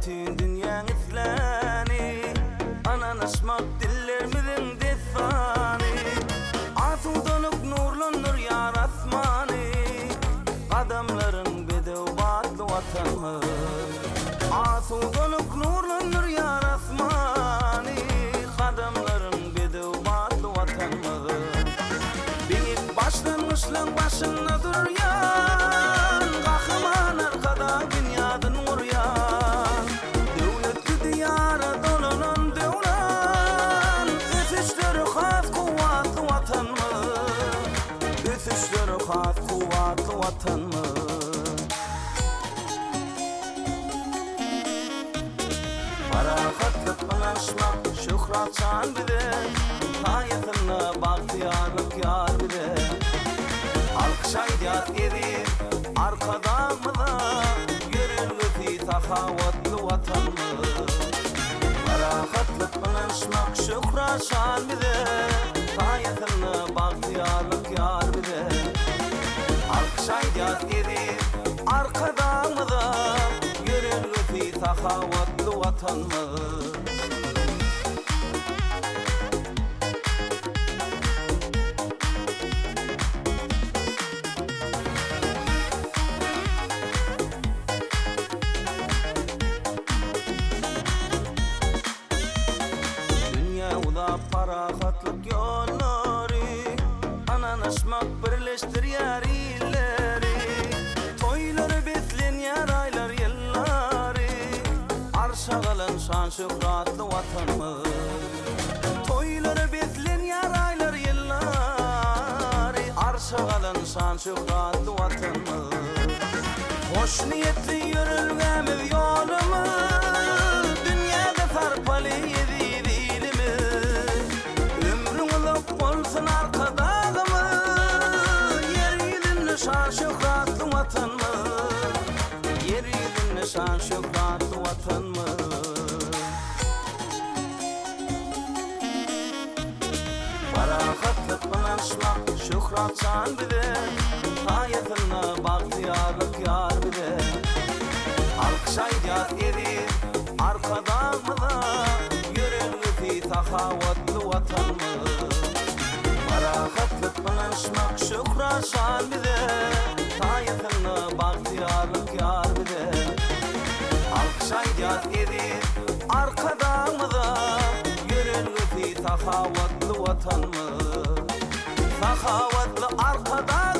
bütün dünyanın islani ananışmak dillerimizin desani Atu donuk nurlanır yar asmani Kadamların bedevatlı vatanımız Atu donuk nurlanır yar asmani Kadamların bedevatlı vatanımız Benim başlanmışlığın başına dur yan Kahraman arkada dünyadan vuryan Devletli diyara dolanan devran Ösüşleri has kuvvetli vatanımız Ösüşleri has kuvvetli vatanımız Parahatlık anlaşmak şöhret çan bile Hayatına bahtiyarlık yar bile Alkış aydiyat edip arkadamıza Yürürlüğü tahavatlı vatanımız Parahatlık anlaşmak şöhret çan bile Hayatına bahtiyarlık yar bile Alkış aydiyat edip arkadamıza Yürürlüğü tahavatlı vatanımız Parahatlık yolları Ananışmak birleştir yarilleri Toyları beslen yaraylar yılları Arşa kalan şan şöhratlı vatanımız Toyları beslen yaraylar yılları Arşa kalan şan şöhratlı vatanımız Hoş niyetli yürülgemiz yolumuz Dünyada sarpalı yedi Olsun arkadağımız Yeryüzünde şan şöhratlı vatanımız Yeryüzünde şan şöhratlı vatanımız Parahatlık anlaşmak şöhret şan bile Hayatına bahtiyarlık yar bile Alkış aydiyat edip arkadağımıza Yürürlüğü tahavatlı vatanımız Parahatlık anlaşmak şöhret şan bile Hayatına bahtiyarlık yar bile Alkış aydiyat edip arkadağımıza Yürürlüğü tahavatlı vatanımız Tahavatlı arkada